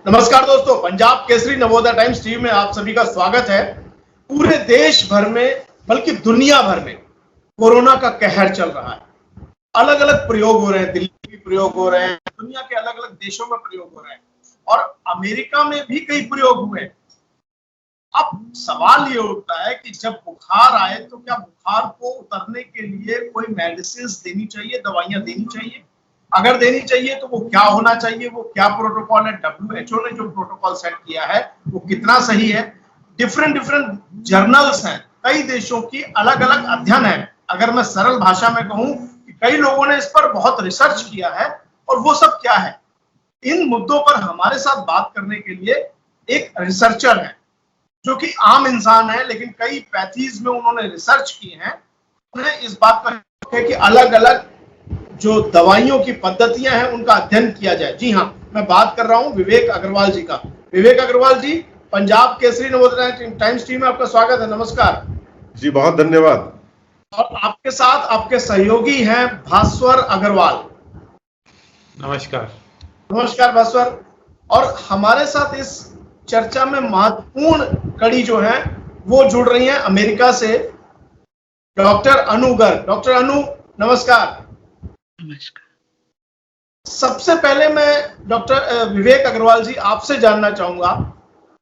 नमस्कार दोस्तों, Punjab Kesari Navodaya times TV में आप सभी का स्वागत है। पूरे देश भर में बल्कि दुनिया भर में कोरोना का कहर चल रहा है। अलग अलग प्रयोग हो रहे हैं, दिल्ली में प्रयोग हो रहे हैं, दुनिया के अलग अलग देशों में प्रयोग हो रहे हैं और अमेरिका में भी कई प्रयोग हुए हैं। अब सवाल ये उठता है कि जब बुखार आए तो क्या बुखार को उतरने के लिए कोई मेडिसिन देनी चाहिए, दवाइयां देनी चाहिए? अगर देनी चाहिए तो वो क्या होना चाहिए, वो क्या प्रोटोकॉल है? WHO ने जो प्रोटोकॉल सेट किया है वो कितना सही है? डिफरेंट जर्नल्स हैं, कई देशों की अलग अलग अध्ययन है। अगर मैं सरल भाषा में कहूं कि कई लोगों ने इस पर बहुत रिसर्च किया है और वो सब क्या है, इन मुद्दों पर हमारे साथ बात करने के लिए एक रिसर्चर है जो कि आम इंसान है, लेकिन कई पैथीज में उन्होंने रिसर्च की है। उन्हें इस बात पर है कि अलग अलग जो दवाइयों की पद्धतियां हैं उनका अध्ययन किया जाए। जी हाँ, मैं बात कर रहा हूं विवेक अग्रवाल जी का। विवेक अग्रवाल जी, पंजाब केसरी नवोदय टाइम्स टीवी में आपका स्वागत है। नमस्कार जी, बहुत धन्यवाद। और आपके साथ आपके सहयोगी हैं भास्वर अग्रवाल। नमस्कार। नमस्कार भास्वर। और हमारे साथ इस चर्चा में महत्वपूर्ण कड़ी जो है वो जुड़ रही हैं अमेरिका से डॉक्टर अनु गर्ग। डॉक्टर अनु, नमस्कार। नमस्कार। सबसे पहले मैं डॉक्टर विवेक अग्रवाल जी आपसे जानना चाहूंगा,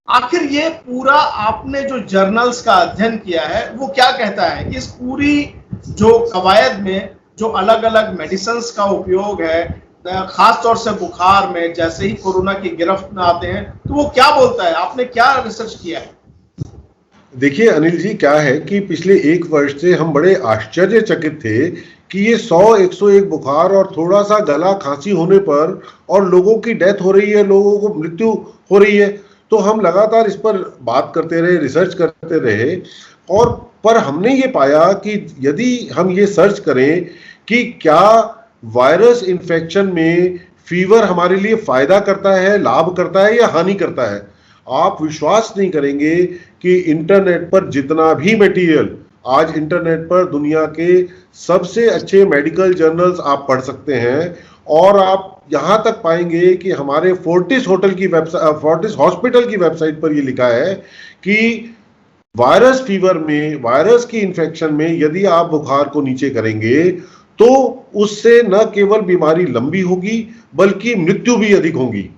आखिर ये पूरा आपने जो जर्नल्स का अध्ययन किया है वो क्या कहता है कि इस पूरी जो कवायद में जो अलग अलग मेडिसिन्स का उपयोग है, खास तौर से बुखार में, जैसे ही कोरोना की गिरफ्त में आते हैं, तो वो क्या बोलता है? आपने क्या रिसर्च किया है? देखिए अनिल जी, क्या है कि पिछले एक वर्ष से हम बड़े आश्चर्यचकित थे कि ये 100-101 बुखार और थोड़ा सा गला खांसी होने पर और लोगों की डेथ हो रही है, लोगों को मृत्यु हो रही है। तो हम लगातार इस पर बात करते रहे, रिसर्च करते रहे और पर हमने ये पाया कि यदि हम ये सर्च करें कि क्या वायरस इन्फेक्शन में फीवर हमारे लिए फायदा करता है, लाभ करता है या हानि करता है, आप विश्वास नहीं करेंगे कि इंटरनेट पर जितना भी मटेरियल, आज इंटरनेट पर दुनिया के सबसे अच्छे मेडिकल जर्नल्स आप पढ़ सकते हैं और आप यहां तक पाएंगे कि हमारे फोर्टिस हॉस्पिटल की वेबसाइट पर यह लिखा है कि वायरस फीवर में, वायरस की इन्फेक्शन में यदि आप बुखार को नीचे करेंगे तो उससे न केवल बीमारी लंबी होगी बल्कि मृत्यु भी अधिक होगी।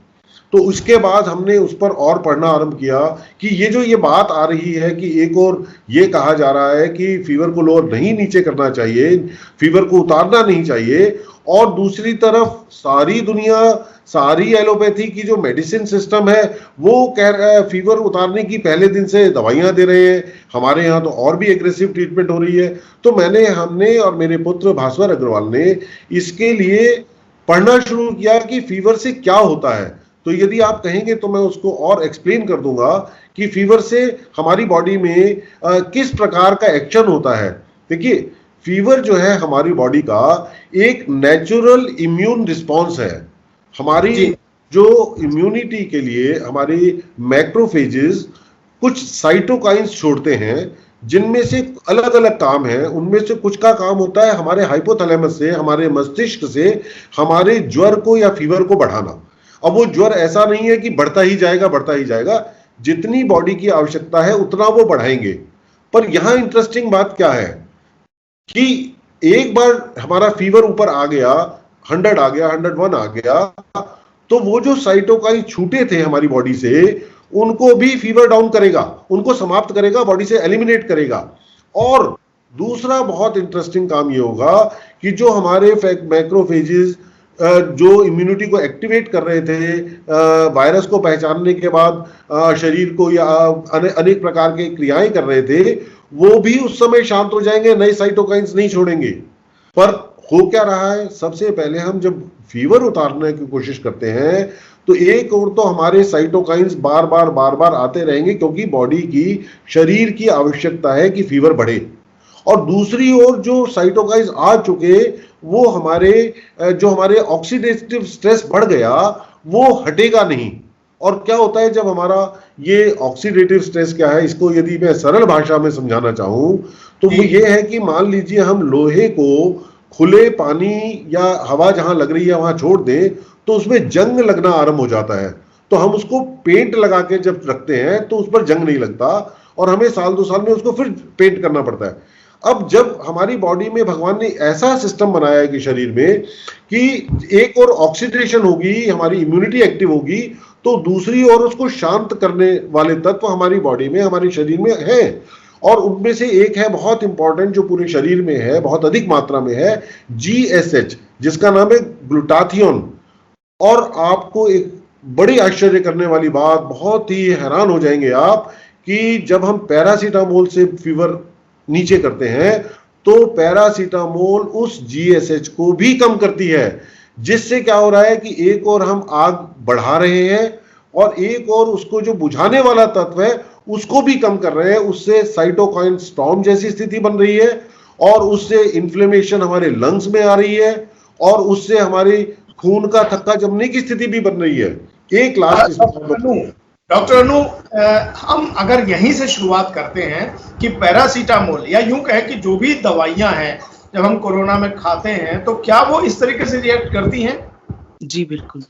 तो उसके बाद हमने उस पर और पढ़ना आरंभ किया कि ये बात आ रही है कि एक और ये कहा जा रहा है कि फीवर को लोअर नहीं नीचे करना चाहिए, फीवर को उतारना नहीं चाहिए, और दूसरी तरफ सारी दुनिया, सारी एलोपैथी की जो मेडिसिन सिस्टम है वो कह रहा है फीवर उतारने की पहले दिन से दवाइयां दे रहे हैं। हमारे यहाँ तो और भी एग्रेसिव ट्रीटमेंट हो रही है। तो हमने और मेरे पुत्र भास्वर अग्रवाल ने इसके लिए पढ़ना शुरू किया कि फीवर से क्या होता है। तो यदि आप कहेंगे तो मैं उसको और एक्सप्लेन कर दूंगा कि फीवर से हमारी बॉडी में किस प्रकार का एक्शन होता है। देखिए, फीवर जो है हमारी बॉडी का एक नेचुरल इम्यून रिस्पॉन्स है। हमारी जो इम्यूनिटी के लिए हमारी मैक्रोफेजेस कुछ साइटोकाइंस छोड़ते हैं जिनमें से अलग अलग काम है। उनमें से कुछ का काम होता है हमारे हाइपोथैलेमस से, हमारे मस्तिष्क से हमारे ज्वर को या फीवर को बढ़ाना। अब वो ज्वर ऐसा नहीं है कि बढ़ता ही जाएगा, जितनी बॉडी की आवश्यकता है उतना वो बढ़ाएंगे। पर यहां इंटरेस्टिंग बात क्या है कि एक बार हमारा फीवर ऊपर आ गया, 100 आ गया, 101 आ गया, तो वो जो साइटोकाइन छूटे थे हमारी बॉडी से उनको भी फीवर डाउन करेगा, उनको समाप्त करेगा, बॉडी से एलिमिनेट करेगा। और दूसरा बहुत इंटरेस्टिंग काम ये होगा कि जो हमारे मैक्रोफेजेस जो इम्यूनिटी को एक्टिवेट कर रहे थे, वायरस को पहचानने के बाद शरीर को या अनेक प्रकार के क्रियाएं कर रहे थे, वो भी उस समय शांत हो जाएंगे, नए साइटोकाइंस नहीं छोड़ेंगे। पर हो क्या रहा है, सबसे पहले हम जब फीवर उतारने की कोशिश करते हैं तो एक और तो हमारे साइटोकाइंस बार बार आते रहेंगे क्योंकि बॉडी की, शरीर की आवश्यकता है कि फीवर बढ़े, और दूसरी ओर जो साइटोकाइंस आ चुके वो हमारे ऑक्सीडेटिव स्ट्रेस बढ़ गया, वो हटेगा नहीं। और क्या होता है जब हमारा ये ऑक्सीडेटिव स्ट्रेस क्या है, इसको यदि मैं सरल भाषा में समझाना चाहूं तो वो ये है कि मान लीजिए हम लोहे को खुले पानी या हवा जहां लग रही है वहां छोड़ दें तो उसमें जंग लगना आरंभ हो जाता है। तो हम उसको पेंट लगा के जब रखते हैं तो उस पर जंग नहीं लगता और हमें साल 2 साल में उसको फिर पेंट करना पड़ता है। अब जब हमारी बॉडी में भगवान ने ऐसा सिस्टम बनाया है कि शरीर में कि एक और ऑक्सीडेशन होगी, हमारी इम्यूनिटी एक्टिव होगी, तो दूसरी ओर उसको शांत करने वाले तत्व हमारी बॉडी में, हमारे शरीर में है। और उनमें से एक है बहुत इंपॉर्टेंट, जो पूरे शरीर में है, बहुत अधिक मात्रा में है, GSH, जिसका नाम है ग्लूटाथियोन। और आपको एक बड़ी आश्चर्य करने वाली बात, बहुत ही हैरान हो जाएंगे आप, कि जब हम पैरासीटामोल से फीवर नीचे करते हैं तो पैरासीटामोल उस GSH को भी कम करती है, जिससे क्या हो रहा है कि एक और हम आग बढ़ा रहे हैं और एक और उसको जो बुझाने वाला तत्व है उसको भी कम कर रहे हैं। उससे साइटोकाइन स्टॉर्म जैसी स्थिति बन रही है और उससे इन्फ्लेमेशन हमारे लंग्स में आ रही है और उससे हमारी खून का थक्का जमने की स्थिति भी बन रही है। एक लास्ट डॉक्टर अनु, हम अगर यहीं से शुरुआत करते हैं कि पैरासीटामोल या यूं कहें कि जो भी दवाइयां हैं जब हम कोरोना में खाते हैं तो क्या वो इस तरीके से रिएक्ट करती हैं? जी बिल्कुल।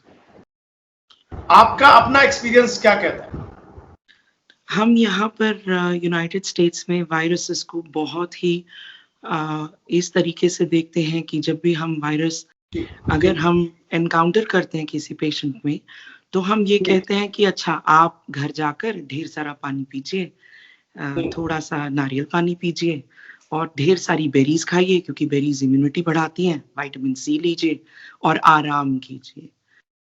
आपका अपना एक्सपीरियंस क्या कहता है? हम यहाँ पर यूनाइटेड स्टेट्स में वायरसेस को बहुत ही इस तरीके से देखते हैं कि जब भी हम वायरस अगर हम एनकाउंटर करते हैं किसी पेशेंट में, तो हम ये कहते हैं कि अच्छा आप घर जाकर ढेर सारा पानी पीजिए, थोड़ा सा नारियल पानी पीजिए और ढेर सारी बेरीज खाइए क्योंकि बेरीज इम्यूनिटी बढ़ाती हैं, विटामिन सी लीजिए और आराम कीजिए।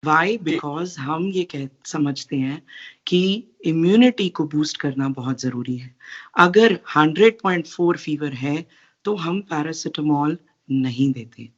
वाई? बिकॉज हम ये समझते हैं कि इम्यूनिटी को बूस्ट करना बहुत जरूरी है। अगर 100.4 फीवर है तो हम पैरासिटामोल नहीं देते।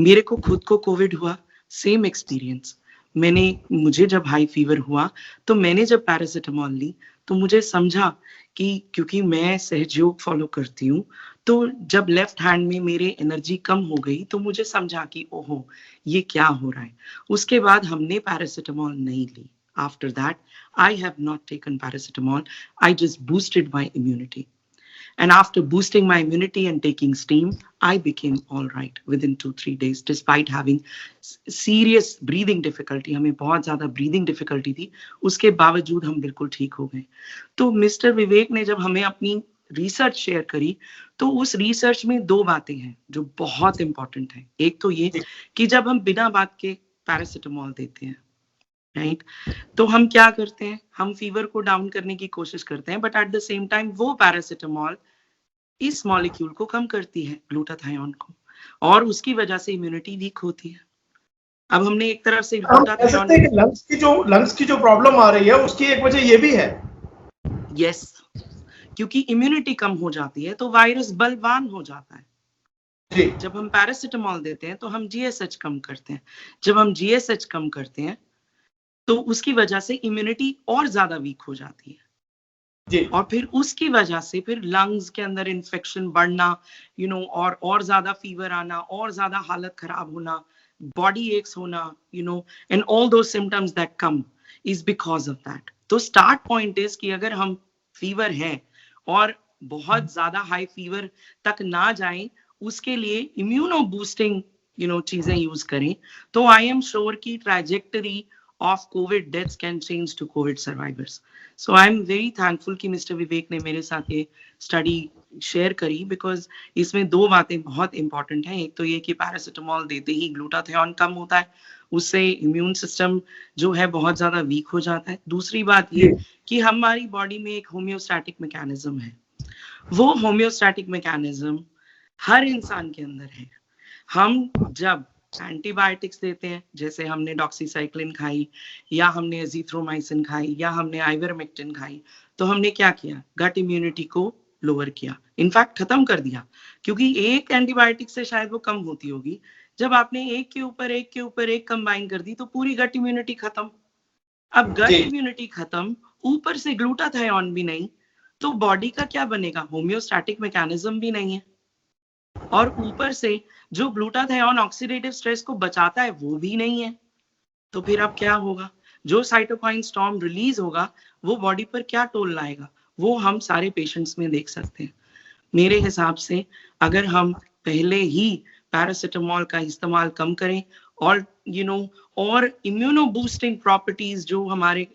मेरे को खुद को कोविड हुआ, सेम एक्सपीरियंस। मुझे जब हाई फीवर हुआ तो मैंने जब पैरासिटामोल ली तो मुझे समझा कि क्योंकि मैं सहयोग फॉलो करती हूँ, तो जब लेफ्ट हैंड में मेरे एनर्जी कम हो गई तो मुझे समझा कि ओहो ये क्या हो रहा है। उसके बाद हमने पैरासिटामोल नहीं ली। After that I have not taken paracetamol, I just boosted my immunity. And after boosting my immunity and taking steam, I became all right within 2-3 days, despite having serious breathing difficulty. हमें बहुत ज़्यादा breathing difficulty थी, उसके बावजूद हम बिल्कुल ठीक हो गए। तो मिस्टर विवेक ने जब हमें अपनी रिसर्च शेयर करी, तो उस रिसर्च में 2 बातें हैं जो बहुत इंपॉर्टेंट हैं। एक तो ये कि जब हम बिना बात के पैरासिटामोल देते हैं, राइट, तो हम क्या करते हैं, हम फीवर को डाउन करने की कोशिश करते हैं, but at the same time वो पैरासिटामोल इस मॉलिक्यूल को कम करती है, ग्लूटाथायोन को, और उसकी वजह से इम्यूनिटी वीक होती है। अब हमने एक तरफ से ग्लूटाथायोन, लंग्स की जो प्रॉब्लम आ रही है उसकी एक वजह ये भी है। यस, क्योंकि इम्यूनिटी कम हो जाती है तो वायरस बलवान हो जाता है। जी। जब हम पैरासिटामोल देते हैं तो हम GSH कम करते हैं। जब हम GSH कम करते हैं तो उसकी वजह से इम्यूनिटी और ज्यादा वीक हो जाती है जी। और फिर उसकी वजह से फिर लंग्स के अंदर इन्फेक्शन बढ़ना, और ज्यादा फीवर आना, और ज्यादा हालत खराब होना, बॉडी एक्स होना, एंड ऑल दो symptoms that come is because of that. तो स्टार्ट पॉइंट इज कि अगर हम फीवर है और बहुत ज्यादा हाई फीवर तक ना जाए, उसके लिए इम्यूनो बूस्टिंग चीजें यूज करें, तो आई एम श्योर की trajectory of COVID deaths can change to COVID survivors. So I am very thankful कि Mr. विवेक ने मेरे साथ ये स्टडी शेयर करी, बिकॉज इसमें 2 बातें बहुत इंपॉर्टेंट हैं। एक तो ये कि पैरासिटामोल देते ही ग्लूटाथियोन कम होता है, उससे इम्यून सिस्टम जो है बहुत ज्यादा वीक हो जाता है। दूसरी बात ये कि हमारी बॉडी में एक होम्योस्टैटिक मैकेनिज्म है, वो होम्योस्टैटिक मैकेनिज्म हर इंसान के अंदर है। हम जब एंटीबायोटिक्स देते हैं, जैसे हमने डॉक्सीसाइक्लिन खाई या हमने एजिथ्रोमाइसिन खाई या हमने आइवरमेक्टिन खाई, तो हमने क्या किया, गट इम्यूनिटी को लोअर किया, इनफैक्ट खत्म कर दिया, क्योंकि एक एंटीबायोटिक से शायद वो कम होती होगी। जब आपने एक के ऊपर एक कंबाइन कर दी तो पूरी गट इम्यूनिटी खत्म। अब गट इम्यूनिटी खत्म, ऊपर से ग्लूटाथायोन भी नहीं, तो बॉडी का क्या बनेगा, होम्योस्टैटिक मैकेनिज्म भी नहीं है, और ऊपर से जो ग्लूटाथायोन ऑक्सीडेटिव स्ट्रेस को बचाता है वो भी नहीं है। तो फिर अब क्या होगा, जो साइटोकाइन स्टॉर्म रिलीज होगा वो बॉडी पर क्या टोल लाएगा, वो हम सारे पेशेंट्स में देख सकते हैं। मेरे हिसाब से अगर हम पहले ही पैरासिटामोल का इस्तेमाल कम करें और और इम्यूनो बूस्टिंग प्रॉपर्टीज जो हमारे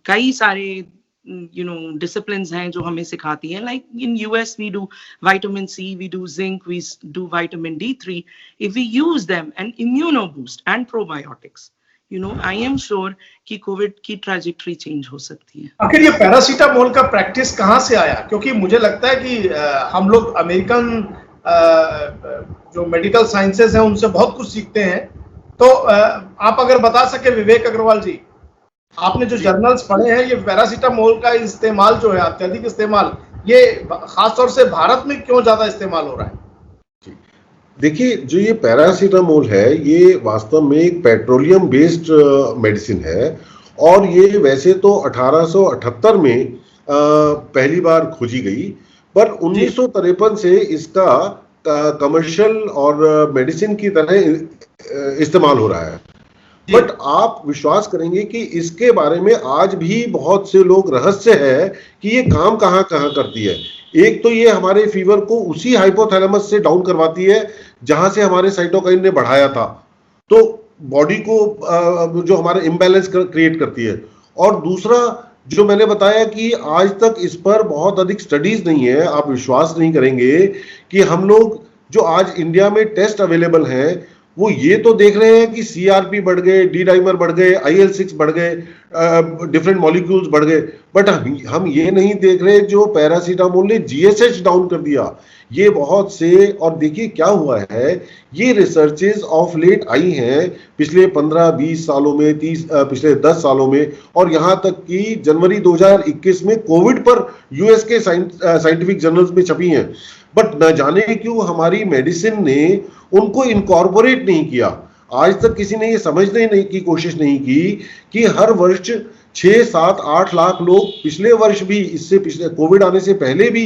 कई सारे disciplines हैं जो हमें सिखाती हैं. Like in US we do vitamin C, we do zinc, we do vitamin D3. If we use them and immuno boost and probiotics, I am sure कि कोविड की ट्रैजेक्टरी चेंज हो सकती है. आखिर ये पैरासीटामोल का प्रैक्टिस कहाँ से आया? क्योंकि मुझे लगता है कि हम लोग अमेरिकन जो मेडिकल साइंसेस हैं उनसे बहुत कुछ सीखते हैं. तो आप अगर बता सके विवेक अग्रवाल जी, आपने जो जर्नल्स पढ़े हैं, ये पैरासीटामोल का इस्तेमाल जो है, अत्यधिक इस्तेमाल, ये खासतौर से भारत में क्यों ज्यादा इस्तेमाल हो रहा है? देखिए, जो ये पैरासीटामोल है, ये वास्तव में एक पेट्रोलियम बेस्ड मेडिसिन है और ये वैसे तो 1878 में पहली बार खोजी गई, पर 1953 से इसका कमर्शियल और मेडिसिन की तरह इस्तेमाल हो रहा है. बट आप विश्वास करेंगे कि इसके बारे में आज भी बहुत से लोग रहस्य है कि ये काम कहाँ करती है. एक तो ये हमारे फीवर को उसी हाइपोथैलेमस से डाउन करवाती है जहां से हमारे साइटोकाइन ने बढ़ाया था, तो बॉडी को जो हमारा इम्बैलेंस क्रिएट करती है. और दूसरा जो मैंने बताया कि आज तक इस पर बहुत अधिक स्टडीज नहीं है. आप विश्वास नहीं करेंगे कि हम लोग जो आज इंडिया में टेस्ट अवेलेबल हैं वो ये तो देख रहे हैं कि सीआरपी बढ़ गए, डी डाइमर बढ़ गए, IL-6 बढ़ गए, डिफरेंट मॉलिक्यूल्स बढ़ गए, बट हम ये नहीं देख रहे जो पैरासीटामोल ने GSH डाउन कर दिया. ये बहुत से, और देखिए क्या हुआ है, ये रिसर्चेस ऑफ लेट आई हैं पिछले 15-20 सालों में, पिछले 10 सालों में, और यहाँ तक कि जनवरी 2021 में कोविड पर यूएस के साइंटिफिक जर्नल्स में छपी हैं. बट न जाने क्यों हमारी मेडिसिन ने उनको इनकॉर्पोरेट नहीं किया. आज तक किसी ने ये समझने नहीं की कोशिश नहीं की कि हर वर्ष 6-7-8 लाख लोग पिछले वर्ष भी, इससे पिछले कोविड आने से पहले भी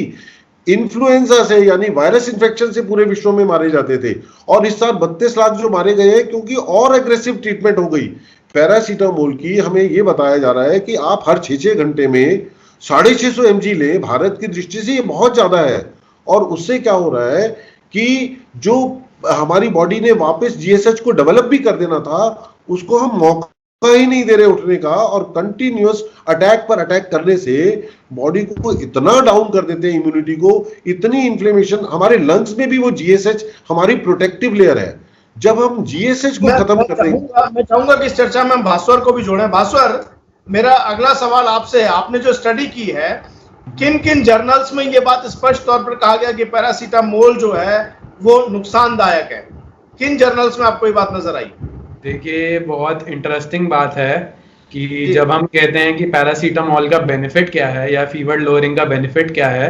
इन्फ्लुएंजा से यानी वायरस इन्फेक्शन से पूरे विश्व में मारे जाते थे, और इस साल 32 लाख जो मारे गए हैं क्योंकि और एग्रेसिव ट्रीटमेंट हो गई. पैरासीटामोल की हमें ये बताया जा रहा है कि आप हर 6-6 घंटे में 650 mg लें. भारत की दृष्टि से ये बहुत ज्यादा है, और उससे क्या हो रहा है कि जो हमारी बॉडी ने वापस GSH को डेवलप भी कर देना था, उसको हम मौका ही नहीं दे रहे उठने का, और कंटिन्यूअस अटैक पर अटैक करने से बॉडी को इतना डाउन कर देते हैं, इम्यूनिटी को, इतनी इन्फ्लेमेशन. हमारे लंग्स में भी वो GSH हमारी प्रोटेक्टिव लेयर है. जब हम GSH को खत्म कर देंगे, मैं चाहूंगा कि इस चर्चा में हम भास्वर को भी जोड़ें. भास्वर, मेरा अगला सवाल आपसे है, आपने जो स्टडी की है, किन किन जर्नल्स में ये बात स्पष्ट तौर पर कहा गया कि पैरासीटामोल जो है वो नुकसानदायक है? किन जर्नल्स में आपको ये बात नजर आई? देखिए, बहुत इंटरेस्टिंग बात है कि जब हम कहते हैं कि पैरासीटामोल का बेनिफिट क्या है या फीवर लोअरिंग का बेनिफिट क्या है,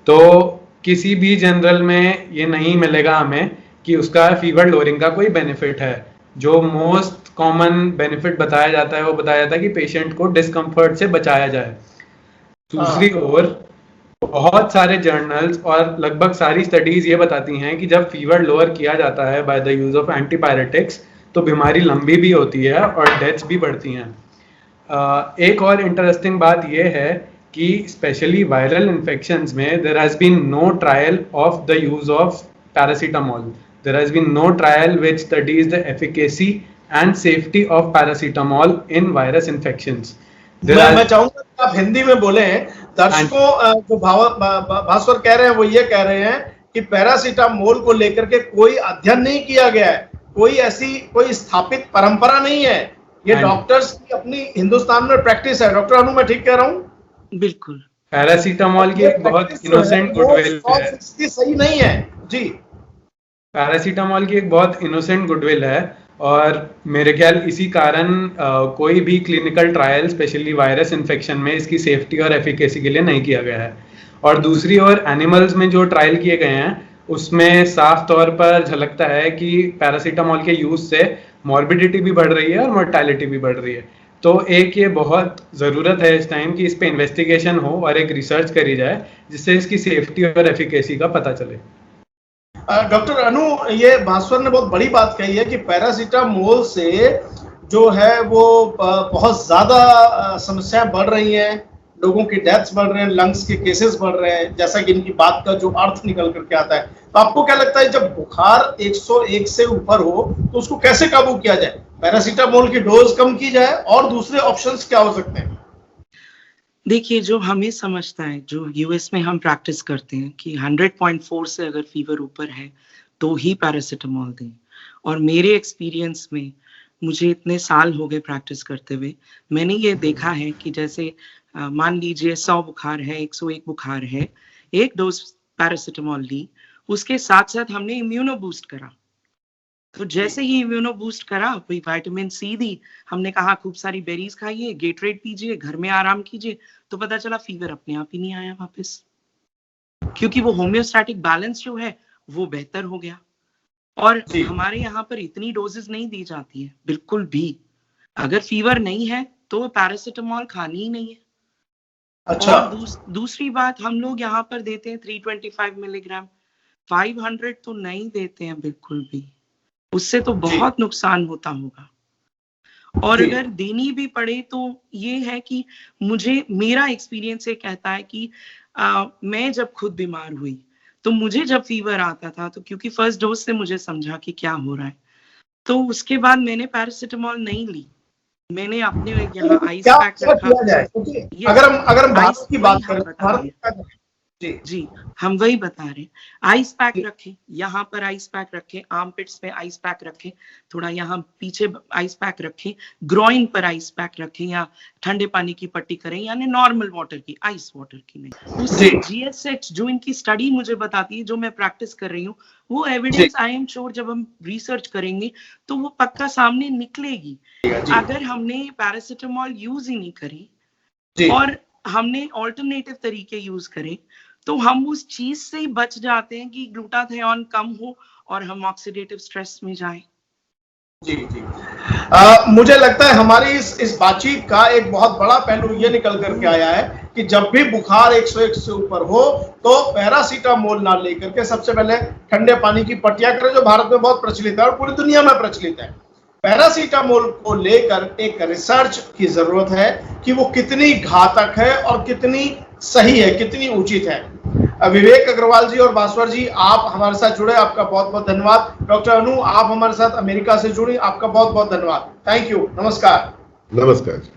तो किसी भी जनरल में ये नहीं मिलेगा हमें कि उसका फीवर लोअरिंग का कोई बेनिफिट है. जो मोस्ट कॉमन बेनिफिट बताया जाता है वो बताया जाता है कि पेशेंट को डिस्कम्फर्ट से बचाया जाए. दूसरी ओर बहुत सारे जर्नल्स और लगभग सारी स्टडीज ये बताती हैं कि जब फीवर लोअर किया जाता है by the use of antipyretics तो बीमारी लंबी भी होती है और डेथ्स भी बढ़ती हैं. एक और इंटरेस्टिंग बात ये है कि स्पेशली वायरल इन्फेक्शंस में there has been no trial of the use of paracetamol. There has been no trial which studies the efficacy and safety of paracetamol in virus infections. मैं चाहूंगा कि आप हिंदी में बोलें. दर्शकों, जो भास्वर कह रहे हैं वो ये कह रहे हैं कि पैरासीटामोल को लेकर के कोई अध्ययन नहीं किया गया है, कोई स्थापित परंपरा नहीं है. ये डॉक्टर्स की अपनी हिंदुस्तान में प्रैक्टिस है. डॉक्टर अनु, मैं ठीक कह रहा हूँ? बिल्कुल. पैरासीटामोल की एक बहुत इनोसेंट गुडविल है. सही नहीं है जी. पैरासीटामोल की एक बहुत इनोसेंट गुडविल है और मेरे ख्याल इसी कारण कोई भी clinical trial specially virus infection में इसकी सेफ्टी और एफिकेसी के लिए नहीं किया गया है. और दूसरी ओर एनिमल्स में जो ट्रायल किए गए हैं उसमें साफ तौर पर झलकता है कि पैरासीटामोल के यूज से मॉर्बिडिटी भी बढ़ रही है और मोर्टेलिटी भी बढ़ रही है. तो एक ये बहुत ज़रूरत है इस टाइम कि इस पे इन्वेस्टिगेशन हो और एक रिसर्च करी जाए जिससे इसकी सेफ्टी और एफिकेसी का पता चले. डॉक्टर अनु, ये भास्वर ने बहुत बड़ी बात कही है कि पैरासीटामोल से जो है वो बहुत ज्यादा समस्याएं बढ़ रही हैं, लोगों की डेथ्स बढ़ रहे हैं, लंग्स के केसेस बढ़ रहे हैं, जैसा कि इनकी बात का जो अर्थ निकल करके आता है। तो आपको क्या लगता है, जब बुखार 101 से ऊपर हो तो उसको कैसे काबू किया जाए? पैरासीटामोल की डोज कम की जाए और दूसरे ऑप्शंस क्या हो सकते हैं? देखिए, जो हमें समझता है, जो यूएस में हम प्रैक्टिस करते हैं कि 100.4 से अगर फीवर ऊपर है तो ही पैरासीटामोल दें। और मेरे एक्सपीरियंस में, मुझे इतने साल हो गए प्रैक्टिस करते हुए, मैंने ये देखा है कि जैसे मान लीजिए 100 बुखार है, 101 बुखार है, 1 डोज पैरासीटामोल ली, उसके साथ साथ हमने इम्यूनो बूस्ट करा। तो जैसे ही इम्यूनो बूस्ट करा, कोई विटामिन सी दी, हमने कहा खूब सारी बेरीज खाइए, गेटरेड पीजिए, घर में आराम कीजिए, तो पता चला फीवर अपने आप ही नहीं आया वापस, क्योंकि वो होम्योस्टैटिक बैलेंस जो है वो बेहतर हो गया। और हमारे यहाँ पर इतनी डोजेस नहीं दी जाती है बिल्कुल भी। अगर फीवर नहीं है तो पैरासीटामोल खानी ही नहीं है। अच्छा। और दूसरी बात, हम लोग यहाँ पर देते हैं 325 मिलीग्राम, 500 तो नहीं देते हैं बिल्कुल भी, उससे तो बहुत नुकसान होता होगा। और अगर देनी भी पड़े तो ये है कि मेरा एक्सपीरियंस ये कहता है कि मैं जब खुद बीमार हुई तो मुझे जब फीवर आता था, तो क्योंकि फर्स्ट डोज से मुझे समझा कि क्या हो रहा है, तो उसके बाद मैंने पैरासीटामोल नहीं ली, मैंने अपने यहाँ आइस पैक रखा। अगर हम भारत की बात करें, जी हम वही बता रहे हैं, आइस पैक रखे, यहाँ पर आइस पैक रखे, आर्मपिट्स पे आइस पैक रखे, थोड़ा यहाँ पीछे आइस पैक रखे, ग्रोइन पर आइस पैक रखे, या ठंडे पानी की पट्टी करें, यानी नॉर्मल वाटर की, आइस वाटर की नहीं। उससे GSH जो इनकी स्टडी मुझे बताती है, जो मैं प्रैक्टिस कर रही हूँ, वो एविडेंस आई एम श्योर जब हम रिसर्च करेंगे तो वो पक्का सामने निकलेगी। अगर हमने पैरासीटामोल यूज ही नहीं करी और हमने ऑल्टरनेटिव तरीके यूज करें, तो हम उस चीज से ही बच जाते हैं कि ग्लूटाथियोन कम हो और हम ऑक्सीडेटिव स्ट्रेस में जाएं। जी। मुझे लगता है हमारी इस बातचीत का एक बहुत बड़ा पहलू ये निकल करके आया है कि जब भी बुखार 101 से ऊपर हो तो पैरासीटामोल ना लेकर के सबसे पहले ठंडे पानी की पट्टियां करें, जो भारत में बहुत प्रचलित है और पूरी दुनिया में प्रचलित है। पैरासीटामोल को लेकर एक रिसर्च की जरूरत है कि वो कितनी घातक है और कितनी सही है, कितनी उचित है। विवेक अग्रवाल जी और भास्वर जी, आप हमारे साथ जुड़े, आपका बहुत बहुत धन्यवाद। डॉक्टर अनु, आप हमारे साथ अमेरिका से जुड़ी, आपका बहुत बहुत धन्यवाद। Thank you. नमस्कार। नमस्कार।